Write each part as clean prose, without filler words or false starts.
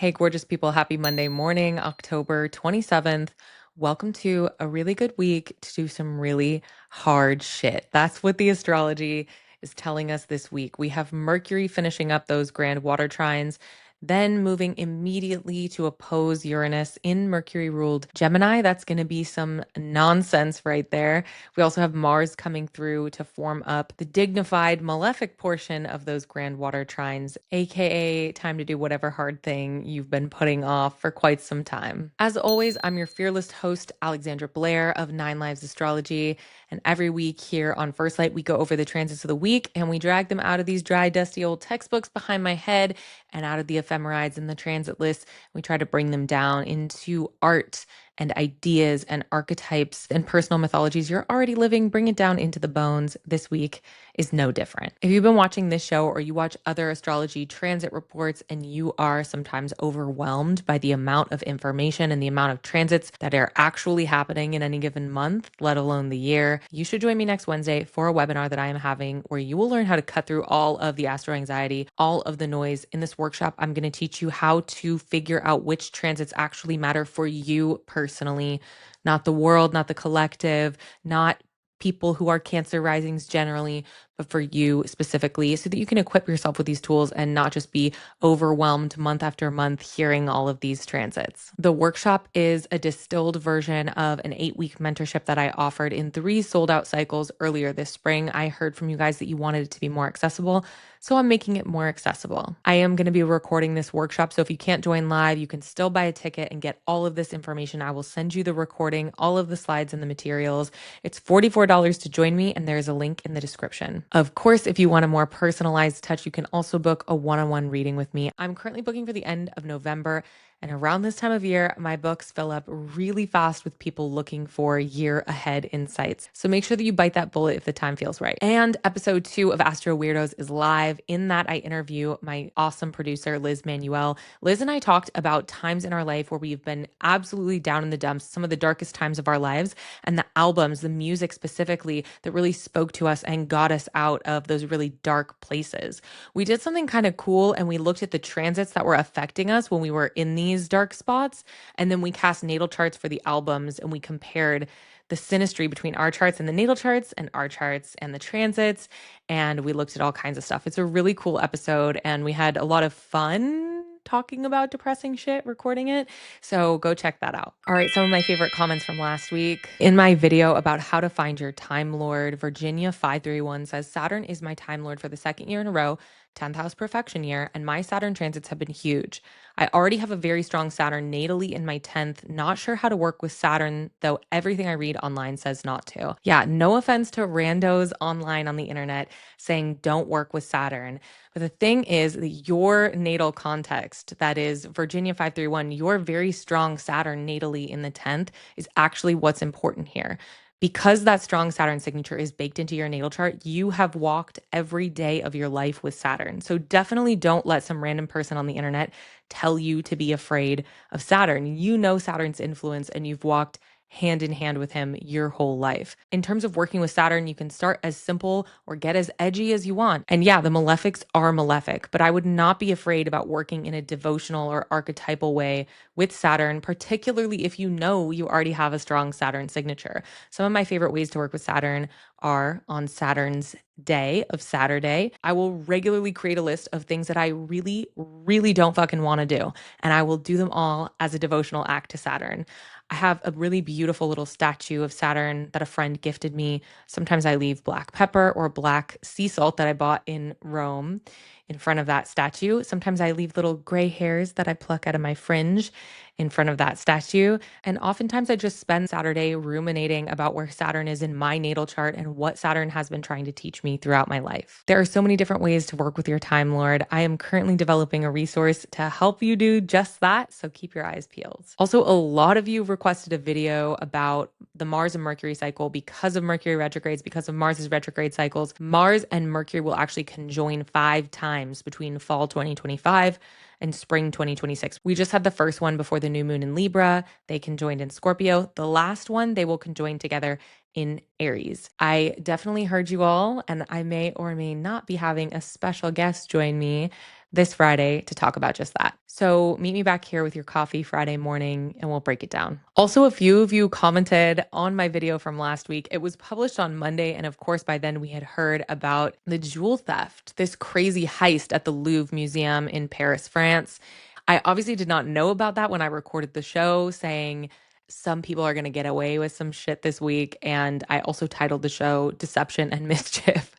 Hey, gorgeous people. Happy Monday morning, October 27th. Welcome to a really good week to do some really hard shit. That's what the astrology is telling us this week. We have Mercury finishing up those grand water trines, then moving immediately to oppose Uranus in Mercury ruled Gemini. That's going to be some nonsense right there. We also have Mars coming through to form up the dignified malefic portion of those grand water trines, aka time to do whatever hard thing you've been putting off for quite some time. As always, I'm your fearless host, Alexandra Blair of Nine Lives Astrology. And every week here on First Light, we go over the transits of the week and we drag them out of these dry, dusty old textbooks behind my head and out of the ephemerides and the transit lists. We try to bring them down into art and ideas and archetypes and personal mythologies you're already living, bring it down into the bones. This week is no different. If you've been watching this show or you watch other astrology transit reports and you are sometimes overwhelmed by the amount of information and the amount of transits that are actually happening in any given month, let alone the year, you should join me next Wednesday for a webinar that I am having where you will learn how to cut through all of the astro anxiety, all of the noise. In this workshop, I'm going to teach you how to figure out which transits actually matter for you personally, not the world, not the collective, not people who are Cancer risings generally, but for you specifically, so that you can equip yourself with these tools and not just be overwhelmed month after month hearing all of these transits. The workshop is a distilled version of an 8-week mentorship that I offered in 3 sold out cycles earlier this spring. I heard from you guys that you wanted it to be more accessible, so I'm making it more accessible. I am going to be recording this workshop, so if you can't join live, you can still buy a ticket and get all of this information. I will send you the recording, all of the slides and the materials. It's $44 to join me, and there's a link in the description. Of course, if you want a more personalized touch, you can also book a one-on-one reading with me. I'm currently booking for the end of November. And around this time of year, my books fill up really fast with people looking for year ahead insights. So make sure that you bite that bullet if the time feels right. And episode 2 of Astro Weirdos is live. In that, I interview my awesome producer, Liz Manuel. Liz and I talked about times in our life where we've been absolutely down in the dumps, some of the darkest times of our lives, and the albums, the music specifically, that really spoke to us and got us out of those really dark places. We did something kind of cool, and we looked at the transits that were affecting us when we were in these dark spots. And then we cast natal charts for the albums and we compared the synastry between our charts and the natal charts and our charts and the transits. And we looked at all kinds of stuff. It's a really cool episode. And we had a lot of fun talking about depressing shit, recording it. So go check that out. All right, some of my favorite comments from last week. In my video about how to find your Time Lord, Virginia 531 says, Saturn is my Time Lord for the 2nd year in a row, 10th house perfection year, and my Saturn transits have been huge. I already have a very strong Saturn natally in my 10th. Not sure how to work with Saturn, though everything I read online says not to. Yeah, no offense to randos online on the internet saying don't work with Saturn. But the thing is that your natal context, that is Virginia 531, your very strong Saturn natally in the 10th is actually what's important here. Because that strong Saturn signature is baked into your natal chart, you have walked every day of your life with Saturn. So definitely don't let some random person on the internet tell you to be afraid of Saturn. You know Saturn's influence and you've walked hand in hand with him your whole life. In terms of working with Saturn, you can start as simple or get as edgy as you want. And yeah, the malefics are malefic, but I would not be afraid about working in a devotional or archetypal way with Saturn, particularly if you know you already have a strong Saturn signature. Some of my favorite ways to work with Saturn are on Saturn's day of Saturday. I will regularly create a list of things that I really, really don't fucking want to do. And I will do them all as a devotional act to Saturn. I have a really beautiful little statue of Saturn that a friend gifted me. Sometimes I leave black pepper or black sea salt that I bought in Rome in front of that statue. Sometimes I leave little gray hairs that I pluck out of my fringe in front of that statue. And oftentimes I just spend Saturday ruminating about where Saturn is in my natal chart and what Saturn has been trying to teach me throughout my life. There are so many different ways to work with your Time Lord. I am currently developing a resource to help you do just that, so keep your eyes peeled. Also, a lot of you requested a video about the Mars and Mercury cycle because of Mercury retrogrades, because of Mars's retrograde cycles. Mars and Mercury will actually conjoin 5 times between fall 2025 and spring 2026. We just had the first one before the new moon in Libra. They conjoined in Scorpio. The last one, they will conjoin together in Aries. I definitely heard you all, and I may or may not be having a special guest join me this Friday to talk about just that. So meet me back here with your coffee Friday morning and we'll break it down. Also, a few of you commented on my video from last week. It was published on Monday. And of course, by then we had heard about the jewel theft, this crazy heist at the Louvre Museum in Paris, France. I obviously did not know about that when I recorded the show, saying some people are going to get away with some shit this week. And I also titled the show Deception and Mischief.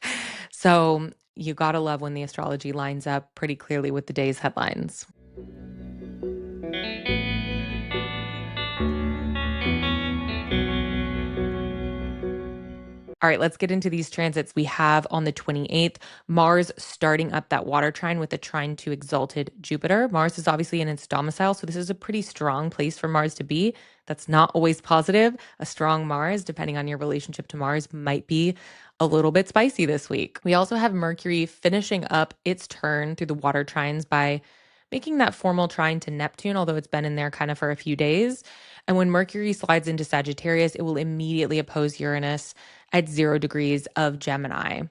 So you got to love when the astrology lines up pretty clearly with the day's headlines. All right, let's get into these transits. We have on the 28th, Mars starting up that water trine with a trine to exalted Jupiter. Mars is obviously in its domicile, so this is a pretty strong place for Mars to be. That's not always positive. A strong Mars, depending on your relationship to Mars, might be a little bit spicy this week. We also have Mercury finishing up its turn through the water trines by making that formal trine to Neptune, although it's been in there kind of for a few days. And when Mercury slides into Sagittarius, it will immediately oppose Uranus at 0 degrees of Gemini.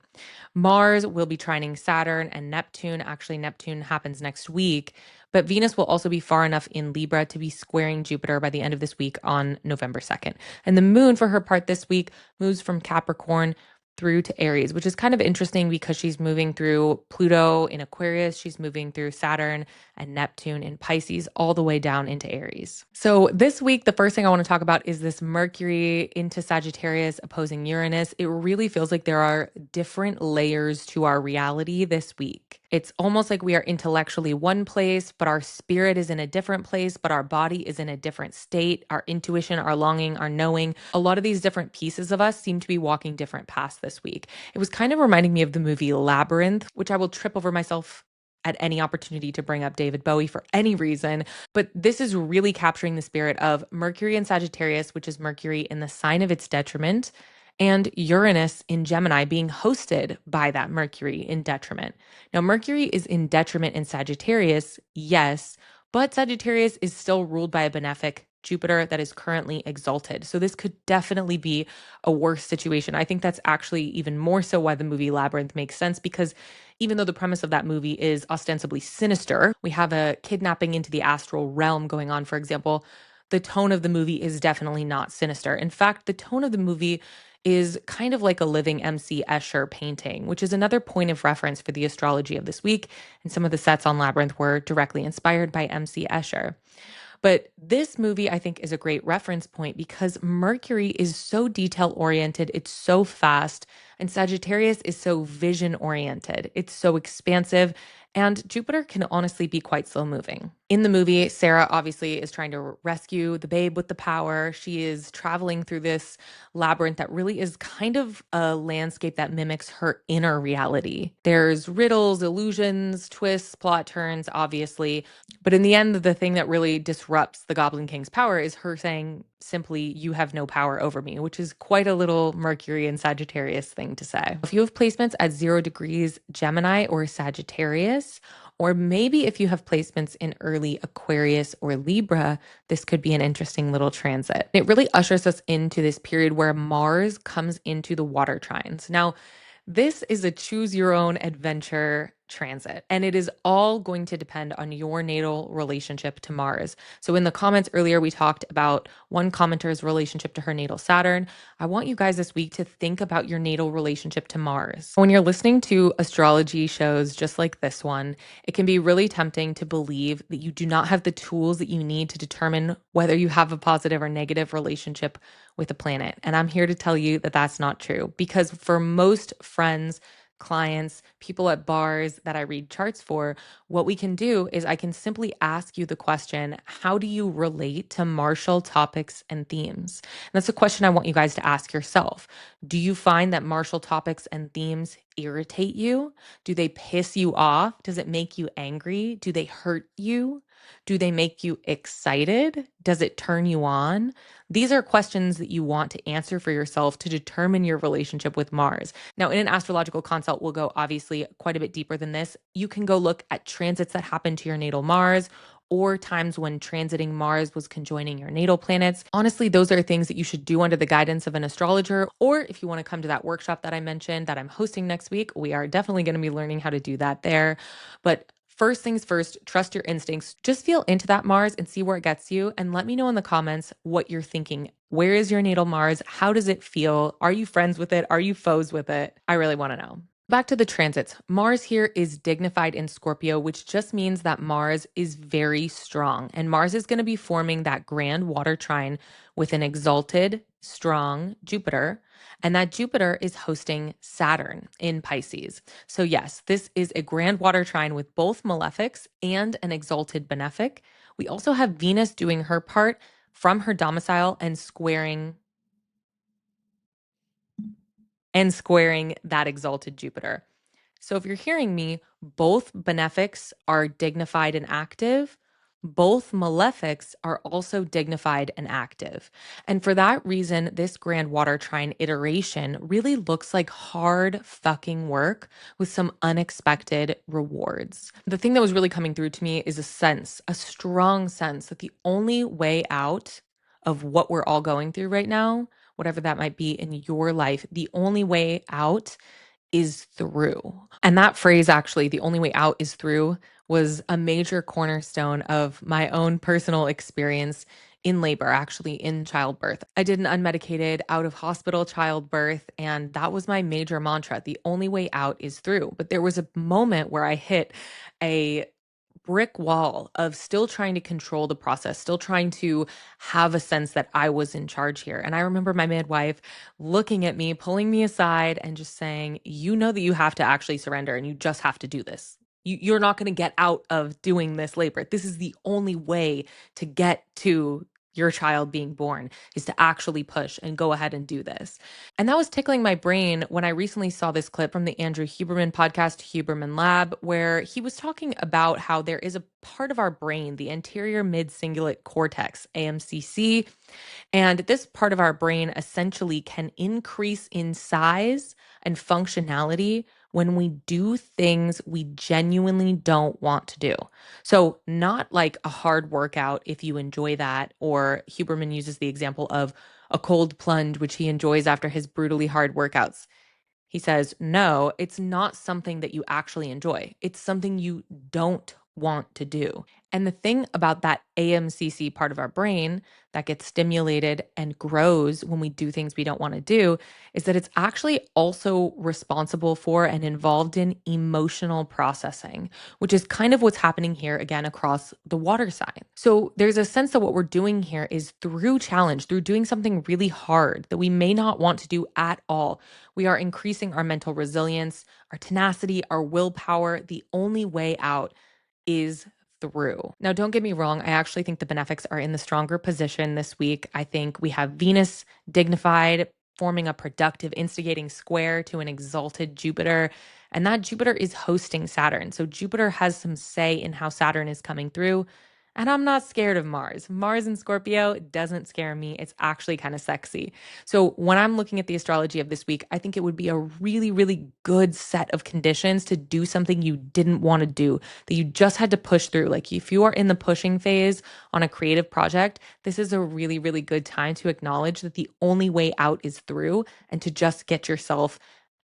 Mars will be trining Saturn and Neptune. Actually, Neptune happens next week, but Venus will also be far enough in Libra to be squaring Jupiter by the end of this week on November 2nd. And the moon, for her part this week, moves from Capricorn through to Aries, which is kind of interesting because she's moving through Pluto in Aquarius, she's moving through Saturn and Neptune in Pisces, all the way down into Aries. So this week, the first thing I want to talk about is this Mercury into Sagittarius opposing Uranus. It really feels like there are different layers to our reality this week. It's almost like we are intellectually one place, but our spirit is in a different place, but our body is in a different state. Our intuition, our longing, our knowing, a lot of these different pieces of us seem to be walking different paths this week. It was kind of reminding me of the movie Labyrinth, which I will trip over myself at any opportunity to bring up David Bowie for any reason. But this is really capturing the spirit of Mercury in Sagittarius, which is Mercury in the sign of its detriment, and Uranus in Gemini being hosted by that Mercury in detriment. Now, Mercury is in detriment in Sagittarius, yes, but Sagittarius is still ruled by a benefic Jupiter that is currently exalted. So this could definitely be a worse situation. I think that's actually even more so why the movie Labyrinth makes sense, because even though the premise of that movie is ostensibly sinister, we have a kidnapping into the astral realm going on, for example. The tone of the movie is definitely not sinister. In fact, the tone of the movie is kind of like a living MC Escher painting, which is another point of reference for the astrology of this week. And some of the sets on Labyrinth were directly inspired by MC Escher. But this movie, I think, is a great reference point because Mercury is so detail oriented, it's so fast, and Sagittarius is so vision oriented. It's so expansive, and Jupiter can honestly be quite slow moving. In the movie, Sarah obviously is trying to rescue the babe with the power. She is traveling through this labyrinth that really is kind of a landscape that mimics her inner reality. There's riddles, illusions, twists, plot turns, obviously. But in the end, the thing that really disrupts the Goblin King's power is her saying simply, "You have no power over me," which is quite a little Mercury and Sagittarius thing to say. If you have placements at 0 degrees Gemini or Sagittarius, or maybe if you have placements in early Aquarius or Libra, this could be an interesting little transit. It really ushers us into this period where Mars comes into the water trines. Now, this is a choose your own adventure transit, and it is all going to depend on your natal relationship to Mars. So in the comments earlier, we talked about one commenter's relationship to her natal Saturn. I want you guys this week to think about your natal relationship to Mars. When you're listening to astrology shows just like this one, it can be really tempting to believe that you do not have the tools that you need to determine whether you have a positive or negative relationship with a planet. And I'm here to tell you that that's not true, because for most friends, clients, people at bars that I read charts for, what we can do is I can simply ask you the question, how do you relate to martial topics and themes? And that's a question I want you guys to ask yourself. Do you find that martial topics and themes irritate you? Do they piss you off? Does it make you angry? Do they hurt you? Do they make you excited? Does it turn you on? These are questions that you want to answer for yourself to determine your relationship with Mars. Now, in an astrological consult, we'll go obviously quite a bit deeper than this. You can go look at transits that happen to your natal Mars, or times when transiting Mars was conjoining your natal planets. Honestly, those are things that you should do under the guidance of an astrologer. Or if you want to come to that workshop that I mentioned that I'm hosting next week, we are definitely going to be learning how to do that there. But first things first, trust your instincts. Just feel into that Mars and see where it gets you. And let me know in the comments what you're thinking. Where is your natal Mars? How does it feel? Are you friends with it? Are you foes with it? I really want to know. Back to the transits. Mars here is dignified in Scorpio, which just means that Mars is very strong. And Mars is going to be forming that grand water trine with an exalted, strong Jupiter. And that Jupiter is hosting Saturn in Pisces. So, yes, this is a grand water trine with both malefics and an exalted benefic. We also have Venus doing her part from her domicile and squaring that exalted Jupiter. So if you're hearing me, both benefics are dignified and active. Both malefics are also dignified and active. And for that reason, this grand water trine iteration really looks like hard fucking work with some unexpected rewards. The thing that was really coming through to me is a strong sense that the only way out of what we're all going through right now, whatever that might be in your life, the only way out is through. And that phrase, actually, the only way out is through, was a major cornerstone of my own personal experience in labor, actually in childbirth. I did an unmedicated out of hospital childbirth, and that was my major mantra. The only way out is through. But there was a moment where I hit a brick wall of still trying to control the process, still trying to have a sense that I was in charge here. And I remember my midwife looking at me, pulling me aside, and just saying, you know that you have to actually surrender and you just have to do this. You're not going to get out of doing this labor. This is the only way to get to your child being born, is to actually push and go ahead and do this. And that was tickling my brain when I recently saw this clip from the Andrew Huberman podcast, Huberman Lab, where he was talking about how there is a part of our brain, the anterior mid cingulate cortex, AMCC, and this part of our brain essentially can increase in size and functionality when we do things we genuinely don't want to do. So, not like a hard workout if you enjoy that, or Huberman uses the example of a cold plunge, which he enjoys after his brutally hard workouts. He says, no, it's not something that you actually enjoy. It's something you don't want to do. And the thing about that AMCC part of our brain that gets stimulated and grows when we do things we don't want to do is that it's actually also responsible for and involved in emotional processing, which is kind of what's happening here again across the water sign. So there's a sense that what we're doing here is through challenge, through doing something really hard that we may not want to do at all. We are increasing our mental resilience, our tenacity, our willpower. The only way out is through. Now, don't get me wrong. I actually think the benefics are in the stronger position this week. I think we have Venus dignified, forming a productive, instigating square to an exalted Jupiter. And that Jupiter is hosting Saturn. So Jupiter has some say in how Saturn is coming through. And I'm not scared of Mars. Mars in Scorpio doesn't scare me. It's actually kind of sexy. So when I'm looking at the astrology of this week, I think it would be a really, really good set of conditions to do something you didn't want to do, that you just had to push through. Like if you are in the pushing phase on a creative project, this is a really, really good time to acknowledge that the only way out is through and to just get yourself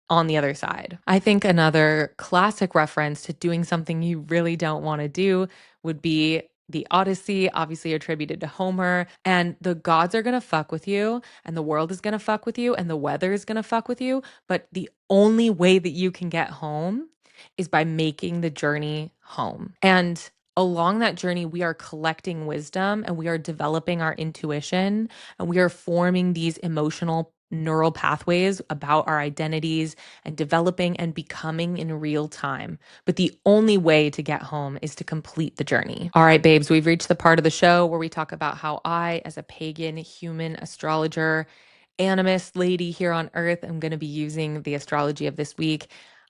on the other side. I think another classic reference to doing something you really don't want to do would be the Odyssey, obviously attributed to Homer. And the gods are going to fuck with you, and the world is going to fuck with you, and the weather is going to fuck with you. But the only way that you can get home is by making the journey home. And along that journey, we are collecting wisdom and we are developing our intuition and we are forming these emotional neural pathways about our identities and developing and becoming in real time. But the only way to get home is to complete the journey. All right, babes, we've reached the part of the show where we talk about how I, as a pagan human astrologer, animist lady here on Earth, am going to be using the astrology of this week.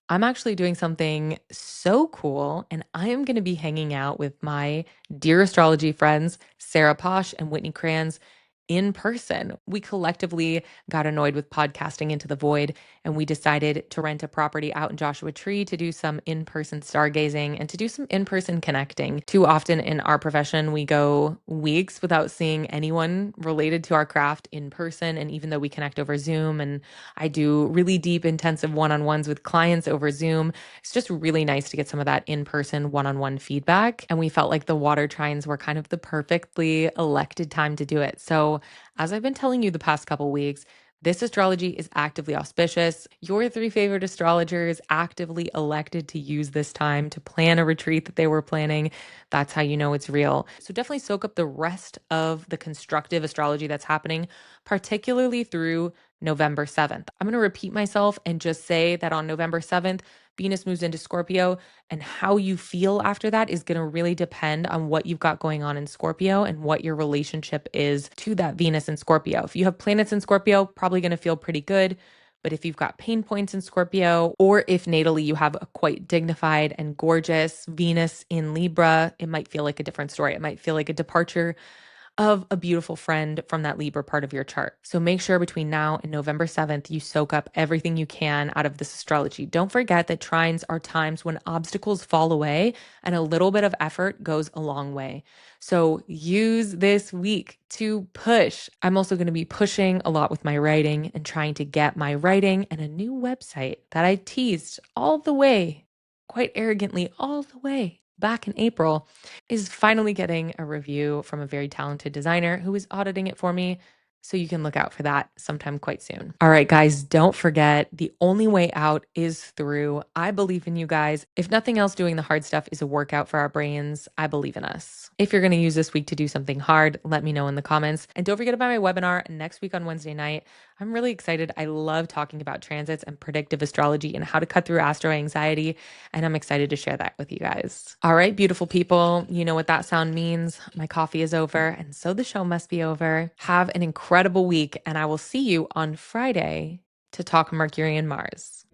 I'm actually doing something so cool, and I am going to be hanging out with my dear astrology friends, Sarah Posh and Whitney Kranz, in person. We collectively got annoyed with podcasting into the void, and we decided to rent a property out in Joshua Tree to do some in-person stargazing and to do some in-person connecting. Too often in our profession, we go weeks without seeing anyone related to our craft in person. And even though we connect over Zoom and I do really deep, intensive one-on-ones with clients over Zoom, it's just really nice to get some of that in-person one-on-one feedback. And we felt like the water trines were kind of the perfectly elected time to do it. So as I've been telling you the past couple weeks, this astrology is actively auspicious. Your three favorite astrologers actively elected to use this time to plan a retreat that they were planning. That's how you know it's real. So definitely soak up the rest of the constructive astrology that's happening, particularly through November 7th. I'm going to repeat myself and just say that on November 7th, Venus moves into Scorpio, and how you feel after that is going to really depend on what you've got going on in Scorpio and what your relationship is to that Venus in Scorpio. If you have planets in Scorpio, probably going to feel pretty good. But if you've got pain points in Scorpio, or if natally you have a quite dignified and gorgeous Venus in Libra, it might feel like a different story. It might feel like a departure of a beautiful friend from that Libra part of your chart. So make sure between now and November 7th, you soak up everything you can out of this astrology. Don't forget that trines are times when obstacles fall away and a little bit of effort goes a long way. So use this week to push. I'm also going to be pushing a lot with my writing and trying to get my writing and a new website that I teased all the way, quite arrogantly, all the way back in April, is finally getting a review from a very talented designer who is auditing it for me. So you can look out for that sometime quite soon. All right, guys, don't forget the only way out is through. I believe in you guys. If nothing else, doing the hard stuff is a workout for our brains. I believe in us. If you're going to use this week to do something hard, let me know in the comments. And don't forget about my webinar next week on Wednesday night. I'm really excited. I love talking about transits and predictive astrology and how to cut through astro anxiety. And I'm excited to share that with you guys. All right, beautiful people. You know what that sound means. My coffee is over, and so the show must be over. Have an incredible week, and I will see you on Friday to talk Mercury and Mars.